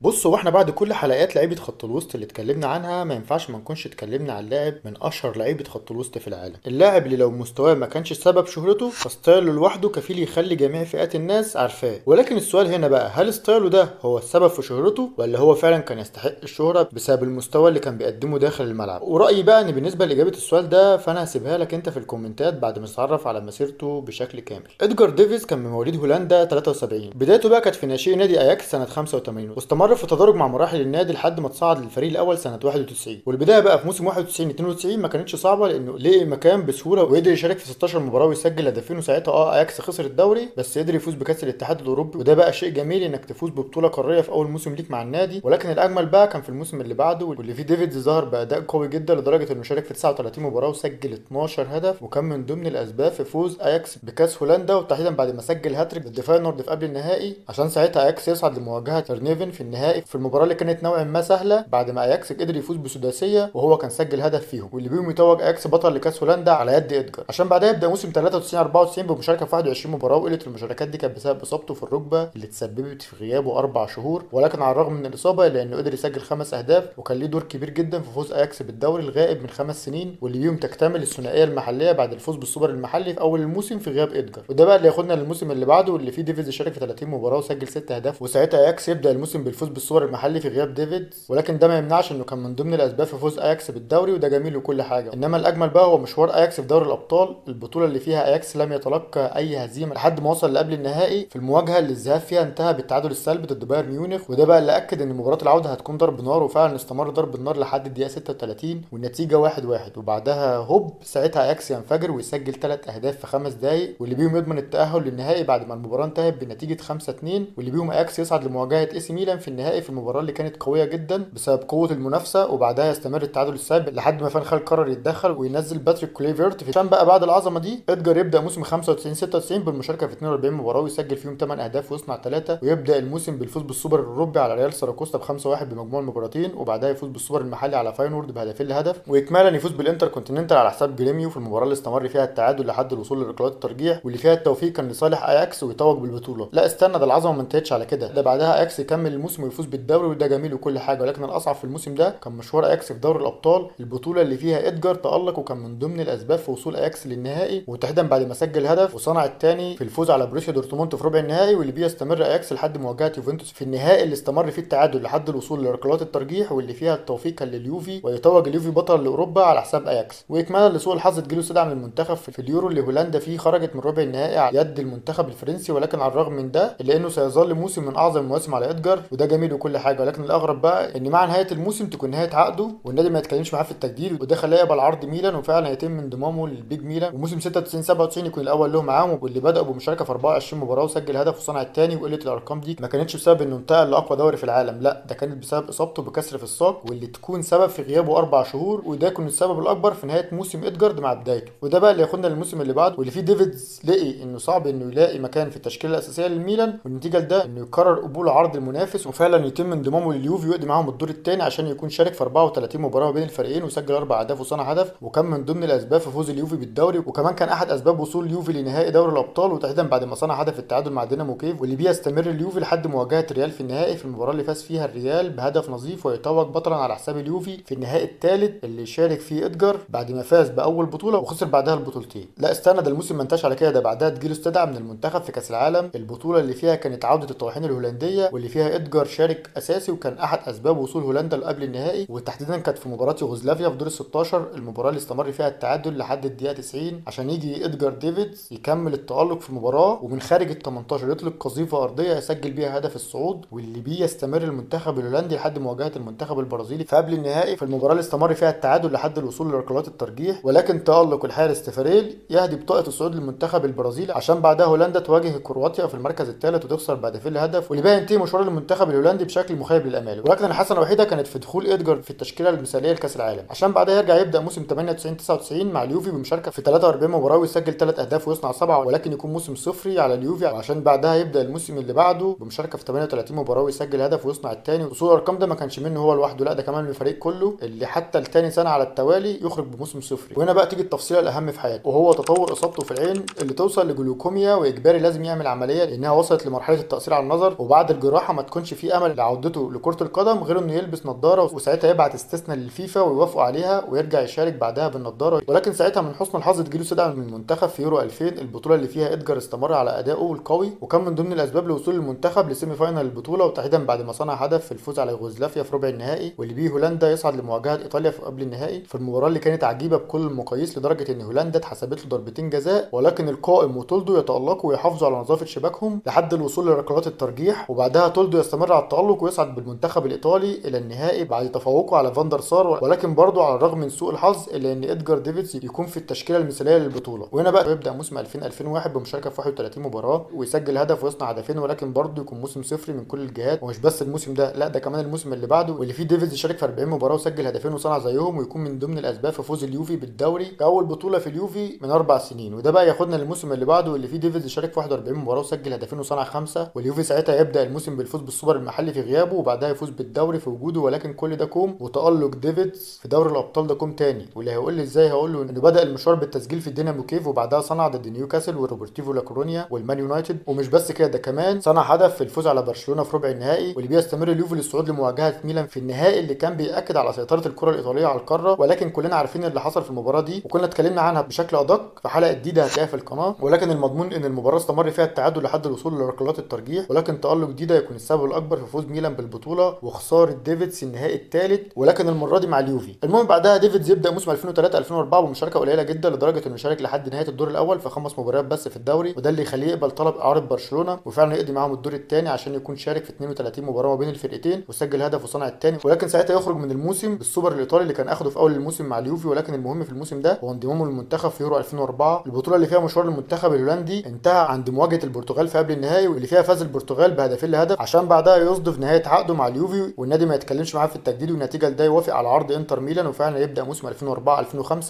بص، هو احنا بعد كل حلقات لعيبه خط الوسط اللي اتكلمنا عنها ما ينفعش ما نكونش اتكلمنا عن لاعب من اشهر لعيبه خط الوسط في العالم. اللاعب اللي لو مستواه ما كانش سبب شهرته فستايله لوحده كفيل يخلي جميع فئات الناس عارفاه. ولكن السؤال هنا بقى، هل ستايله ده هو السبب في شهرته ولا هو فعلا كان يستحق الشهره بسبب المستوى اللي كان بيقدمه داخل الملعب؟ ورأيي بقى ان بالنسبه لاجابه السؤال ده فانا هسيبها لك انت في الكومنتات بعد ما نتعرف على مسيرته بشكل كامل. ادجار ديفيز كان من مواليد هولندا 73. بدايته بقى كانت في ناشئ نادي اياكس سنه 85، واستمر في تدرج مع مراحل النادي لحد ما تصعد للفريق الاول سنه 91. والبدايه بقى في موسم 91 92 ما كانتش صعبه لانه لقي مكان بسهوله وقدر يشارك في 16 مباراه ويسجل هدفين. وساعتها اياكس خسر الدوري بس قدر يفوز بكاس الاتحاد الاوروبي، وده بقى شيء جميل انك تفوز ببطوله قاريه في اول موسم ليك مع النادي. ولكن الاجمل بقى كان في الموسم اللي بعده واللي فيه ديفيدز ظهر باداء قوي جدا لدرجه انه شارك في 39 مباراه وسجل 12 هدف، وكان من ضمن الاسباب في فوز اياكس بكاس هولندا، وتحديدا بعد ما سجل هاتريك ضد فاينورد في قبل النهائي عشان ساعتها اياكس يصعد لمواجهه ترنيفن في النهائي في المباراه اللي كانت نوعا ما سهله بعد ما اياكس قدر يفوز بسداسيه وهو كان سجل هدف فيهم، واللي بيهم يتوج اياكس بطل لكاس هولندا على يد ادجار. عشان بعدها يبدا موسم 93 94 بمشاركه في 21 مباراه، وقله المشاركات دي كانت بسبب اصابته في الركبه اللي تسببت في غيابه 4 شهور. ولكن على الرغم من الاصابه الا انه قدر يسجل 5 اهداف وكان ليه دور كبير جدا في فوز اياكس بالدوري الغائب من 5 سنين، واللي بيهم تكتمل الثنائيه المحليه بعد الفوز بالسوبر المحلي في اول الموسم في غياب ادجار. وده بقى اللي ياخدنا للموسم اللي بعده واللي فيه ديفيز شارك في 30 مباراه وسجل 6 اهداف، وساعتها اياكس يبدا الموسم بالفوز بالسوبر المحلي في غياب ديفيز. ولكن ده ما يمنعش انه كان من ضمن الاسباب في فوز اياكس بالدوري، وده جميل وكل حاجه. انما الاجمل بقى هو مشوار اياكس في دوري الابطال، البطوله اللي فيها اياكس لم يتلقى اي هزيمه لحد ما وصل لقبل النهائي في المواجهه اللي الذهاب فيها انتهى بالتعادل السلبي ضد بايرن ميونخ. وده بقى اللي اكد ان مباراه العوده هتكون ضرب نار، وفعلا استمر ضرب النار لحد الدقيقه 36 والنتيجه 1-1. وبعدها هوب ساعتها اياكس ينفجر ويسجل 3 اهداف في 5 دقائق، واللي بيهم يضمن التاهل للنهائي بعد ما المباراه انتهت بنتيجه 5-2، واللي بيهم اياكس يصعد لمواجهه اي سي ميلان في النهائي في المباراه اللي كانت قويه جدا بسبب قوه المنافسه. وبعدها يستمر التعادل السلبي لحد ما فان خال قرر يتدخل وينزل باتريك كليفرت عشان بقى بعد العظمه دي ادجار يبدا موسم 95 96 بالمشاركه في 42 مباراه ويسجل فيهم 8 اهداف ويصنع 3، ويبدا الموسم بالفوز بالسوبر الاوروبي على ريال ساراكوستا ب 5-1 بمجموع المباراتين، وبعدها يفوز بالسوبر المحلي على فاينورد بهدفين لهدف، واكمالا يفوز بالانتر كونتيننتال على حساب جريميو في المباراه اللي استمر فيها التعادل لحد الوصول لركلات الترجيح واللي فيها التوفيق كان لصالح اياكس ويتوج بالبطوله. لا استنى، ده العظمه ما انتهتش على كده، ده بعدها اياكس يكمل الموسم ويفوز بالدوري، وده جميل وكل حاجه. ولكن الاصعب في الموسم ده كان مشوار اياكس في دوري الابطال، البطوله اللي فيها ادجار تالق وكان من ضمن الاسباب في وصول اياكس للنهائي، وتحديدا بعد ما سجل هدف وصنع الثاني في الفوز على بروسيا دورتموند في ربع النهائي، واللي بيه يستمر اياكس لحد مواجهه يوفنتوس في النهائي اللي استمر فيه التعادل لحد الوصول لركلات الترجيح، واللي فيها التوفيق كان لليوفي ويتوج اليوفي بطل لاوروبا على حساب اياكس. واكمالا لسوء الحظ تجيله استدعاء من المنتخب في اليورو اللي هولندا فيه خرجت من ربع النهائي على يد المنتخب الفرنسي. ولكن على الرغم من ده الا انه سيظل موسم من اعظم المواسم على ادجار، وده جميل وكل حاجه. ولكن الاغرب بقى ان مع نهايه الموسم تكون نهايه عقده والنادي ما يتكلمش معاه في التجديد، وده خلاه يقبل عرض ميلان وفعلا يتم انضمامه للبيج ميلان، وموسم 96 97 يكون الاول له معاهم، واللي بدأ بمشاركه في 24 مباراه وسجل هدف وصنع الثاني. وقله الارقام دي ما كانتش بسبب انه انتقل لاقوى دوري في العالم، لا ده كانت بسبب اصابته بكسر في الساق واللي تكون سبب في غيابه 4 شهور، وده يكون السبب الاكبر في نهايه موسم ادجارد مع بدايته. وده بقى اللي ياخدنا للموسم اللي بعده واللي فيه ديفيدز لقي انه صعب انه يلاقي مكان في التشكيله الاساسيه للميلان، والنتيجه لده انه يقرر قبول عرض المنافس وفعلا يتم انضمامه لليوفي ويقضي معاهم الدور الثاني عشان يكون شارك في 34 مباراه ما بين الفريقين وسجل 4 اهداف وصنع هدف، وكان من ضمن الاسباب في فوز اليوفي بالدوري، وكمان كان احد اسباب وصول اليوفي لنهائي دوري الابطال، وتحديدا بعد ما صنع هدف التعادل مع دينامو كيف، واللي بيه يستمر اليوفي لحد مواجهه الريال في النهائي في المباراه اللي فاز فيها الريال بهدف نظيف ويتوج بطلا على حساب اليوفي في النهائي الثالث اللي شارك فيه ادجار بعد ما فاز باول بطوله وخسر بعدها البطولتين. لا استنى، ده الموسم ما انتهاش على كده، ده بعدها تجيله استدعى من المنتخب في كاس العالم، البطوله اللي فيها كانت عوده الطواحين الهولنديه واللي فيها ادجار شارك اساسي وكان احد اسباب وصول هولندا قبل النهائي، وتحديدا كانت في مباراه يوغوسلافيا في دور ال 16 المباراه اللي استمر فيها التعادل لحد الدقيقه 90 عشان يجي ادجار ديفيدز يكمل التالق في المباراه ومن خارج ال 18 يطلق قذيفه ارضيه يسجل بيها هدف الصعود، واللي بيه يستمر المنتخب الهولندي لحد مواجهه المنتخب البرازيلي في قبل النهائي في المباراه اللي استمر فيها التعادل لحد الوصول لركلات الترجيح. ولكن تالق الحارس تيفاريل يهدي بطاقه الصعود للمنتخب البرازيلي عشان بعدها هولندا تواجه كرواتيا في المركز الثالث وتخسر بهدفين لهدف، واللي بقى ينتهي مشوار المنتخب الهولندي بشكل مخيب للامال. ولكن الحسنه الوحيده كانت في دخول ادجار في التشكيله المثاليه لكاس العالم عشان بعدها يرجع يبدا موسم 98 99 مع اليوفي بمشاركه في 43 مباراه ويسجل 3 اهداف ويصنع 7، ولكن يكون موسم صفري على اليوفي عشان بعدها يبدا الموسم اللي بعده بمشاركه في 38 مباراه ويسجل هدف ويصنع الثاني. وصول الارقام ده ما كانش منه هو لوحده، لا ده كمان من الفريق كله اللي حتى الثاني سنه على التوالي يخرج بموسم صفري. وهنا بقى تيجي التفصيله الاهم في حياته وهو تطور اصابته في العين اللي توصل لجلوكوميا واجباري لازم يعمل عمليه لانها وصلت لمرحله التاثير على النظر، وبعد الجراحه ما تكونش فيه في امل لعودته لكره القدم غير انه يلبس نظاره، وساعتها يبعت استثناء للفيفا ويوافقوا عليها ويرجع يشارك بعدها بالنظاره. ولكن ساعتها من حسن الحظ تجيله استدعاء من المنتخب في يورو 2000، البطوله اللي فيها ادجار استمر على ادائه القوي، وكان من ضمن الاسباب لوصول المنتخب لسيمي فاينال البطوله، وتحديدا بعد ما صنع هدف في الفوز على يوغوسلافيا في ربع النهائي، واللي بيه هولندا يصعد لمواجهه ايطاليا في قبل النهائي. في المباراه اللي كانت عجيبه بكل المقاييس لدرجه ان هولندا اتحسبت له ضربتين جزاء، ولكن القائم وتولدو يتالقوا ويحافظوا على نظافه شباكهم لحد الوصول لركلات الترجيح، وبعدها تولدو يستمر على التالق ويصعد بالمنتخب الايطالي الى النهائي بعد تفوقه على فاندر سار. ولكن برضه على الرغم من سوء الحظ الا ان ادجار ديفيدز يكون في التشكيله المثاليه للبطوله. وهنا بقى يبدا موسم 2000 بمشاركه في 31 مباراه ويسجل هدف ويصنع هدفين، ولكن برضه يكون موسم صفري من كل الجهات. ومش بس الموسم ده، لا ده كمان الموسم اللي بعده واللي فيه ديفيدز شارك في 40 مباراه وسجل هدفين وصنع زيهم، ويكون من ضمن الاسباب في فوز اليوفي بالدوري كاول بطوله في اليوفي من 4 سنين. وده بقى ياخدنا للموسم اللي بعده اللي فيه ديفيدز شارك في 41 مباراه وسجل هدفين وصنع 5، واليوفي ساعتها يبدا الموسم بالفوز بالسوبر المحلي في غيابه وبعدها يفوز بالدوري في وجوده. ولكن كل ده كوم، وتالق ديفيدز في دوري الابطال ده كوم تاني. واللي هيقول لي ازاي، هقول له انه بدا المشوار بالتسجيل في الدينامو كيف، وبعدها صنع ضد نيوكاسل وروبرتيفو لاكورونيا والمان يونايتد. ومش بس كده، ده كمان صنع هدف في الفوز على برشلونه في ربع النهائي، واللي بيستمر اليوفي للصعود لمواجهه ميلان في النهائي اللي كان بيأكد على سيطره الكره الايطاليه على القاره. ولكن كلنا عارفين اللي حصل في المباراه دي، وكنا اتكلمنا عنها بشكل ادق في حلقه جديده هتلاقيها في القناه. ولكن المضمون ان المباراه استمر فيها التعادل لحد الوصول لركلات الترجيح، ولكن تألق جديده يكون السبب الاكبر في فوز ميلان بالبطوله وخساره ديفيدز النهائي الثالث، ولكن المره دي مع اليوفي. المهم بعدها ديفيدز يبدا موسم 2003 بمشاركه قليله جدا لدرجه انه شارك لحد نهايه الدور الاول في 5 مباريات بس في الدوري، وده اللي يخليه يقبل طلب اعاره برشلونه وفعلا يقضي معاهم الدور الثاني عشان يكون شارك في 32 مباراه ما بين الفرقتين وسجل هدف وصنع الثاني. ولكن ساعتها يخرج من الموسم بالسوبر الايطالي اللي كان اخده في اول الموسم مع اليوفي. ولكن المهم في الموسم ده هو انضمامه للمنتخب في يورو 2004، البطوله اللي فيها مشوار المنتخب الهولندي انتهى عند مواجهه البرتغال في قبل النهائي، واللي فيها فاز البرتغال بهدفين لهدف عشان بعدها يصدف نهايه عقده مع اليوفي والنادي ما يتكلمش معاه في التجديد، والنتيجه لده يوافق على عرض انتر ميلان، وفعلا يبدا موسم 2004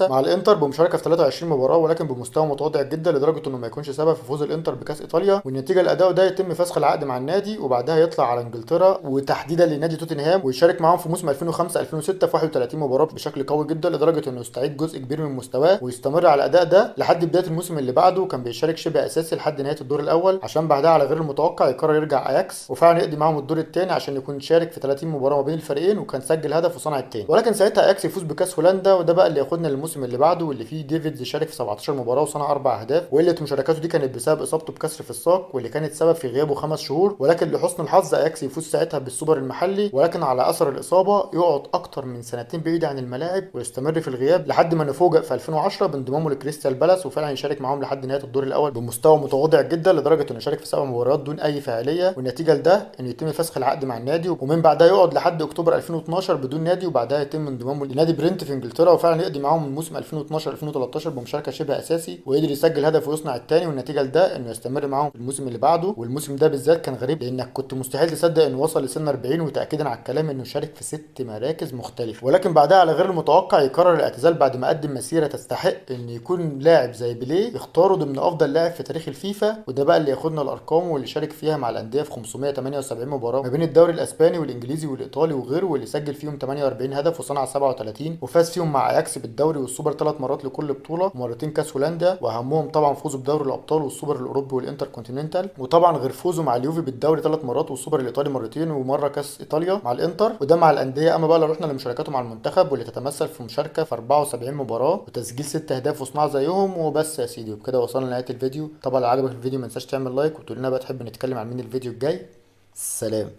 مع الانتر بمشاركه في 23 مباراه ولكن بمستوى متواضع جدا لدرجه انه ما يكونش سبب في فوز الانتر بكاس ايطاليا. والنتيجه لادائه ده يتم فسخ العقد مع النادي وبعدها يطلع على انجلترا وتحديدا لنادي توتنهام ويشارك معاهم في موسم 2005 في 31 مباراه بشكل قوي جدا لدرجه انه يستعيد جزء كبير من مستواه ويستمر على الاداء ده لحد بدايه الموسم اللي بعده. كان بيشارك شبه اساسي لحد نهايه الدور الاول عشان بعدها على غير المتوقع يقرر يرجع اياكس وفعلا يقضي معاهم الدور الثاني عشان يكون شارك في 30 مباراه ما بين الفريقين وكان سجل هدف وصنع الثاني. ولكن ساعتها اياكس يفوز بكاس هولندا، وده بقى اللي ياخدنا للموسم اللي بعده واللي فيه ديفيدز شارك في 17 مباراه وصنع 4 اهداف، وقله مشاركاته دي كانت بسبب اصابته بكسر في الساق واللي كانت سبب في غيابه 5 شهور. ولكن لحسن الحظ اياكس يفوز ساعتها بالسوبر المحلي، ولكن على اثر الاصابه يقعد اكتر من سنتين بعيد عن الملاعب ويستمر في الغياب لحد ما نفوجئ في 2010 بانضمامه لكريستال بالاس وفعلا يشارك معاهم لحد نهايه الدور الاول بمستوى متواضع جدا لدرجه انه شارك في 7 مباريات دون اي فاعليه، والنتيجه لده انه يتم فسخ العقد مع النادي ومن بعدها يقعد لحد اكتوبر 2012 بدون نادي، وبعدها يتم انضمامه لنادي برنت في انجلترا وفعلا يقضي معاهم من موسم 2012 بمشاركه شبه اساسي وقدر يسجل هدف ويصنع الثاني، والنتيجه لده انه يستمر معاهم في الموسم اللي بعده. والموسم ده بالذات كان غريب لانك كنت مستحيل تصدق انه وصل لسن 40 وتاكيدا على الكلام انه شارك في 6 مراكز مختلفه. ولكن بعدها على غير المتوقع يقرر الاعتزال بعد ما قدم مسيره تستحق ان يكون لاعب زي بيليه يختاره ضمن افضل لاعب في تاريخ الفيفا. وده بقى اللي ياخدنا الارقام واللي شارك فيها مع الانديه في 578 مباراه ما بين الدوري الاسباني والانجليزي والايطالي وغيره، واللي سجل فيهم 48 هدف وصنع 37 وفاز فيهم مع اياكس بالدوري والسوبر 3 مرات لكل بطوله ومرتين كاس هولندا، واهمهم طبعا فوزه بدوري الابطال والسوبر الاوروبي والانتر كونتيننتال، وطبعا غير فوزه مع اليوفي بالدوري 3 مرات والسوبر الايطالي مرتين ومره كاس ايطاليا مع الانتر. وده مع الانديه. اما بقى لو رحنا لمشاركاته مع المنتخب واللي تتمثل في مشاركه في 74 مباراه وتسجيل 6 اهداف وصناعه زيهم وبس يا سيدي. وبكده وصلنا لنهايه الفيديو. طبعا لو عجبك الفيديو ما تنساش تعمل لايك وتقول لنا بقى تحب نتكلم عن مين الفيديو الجاي. سلام.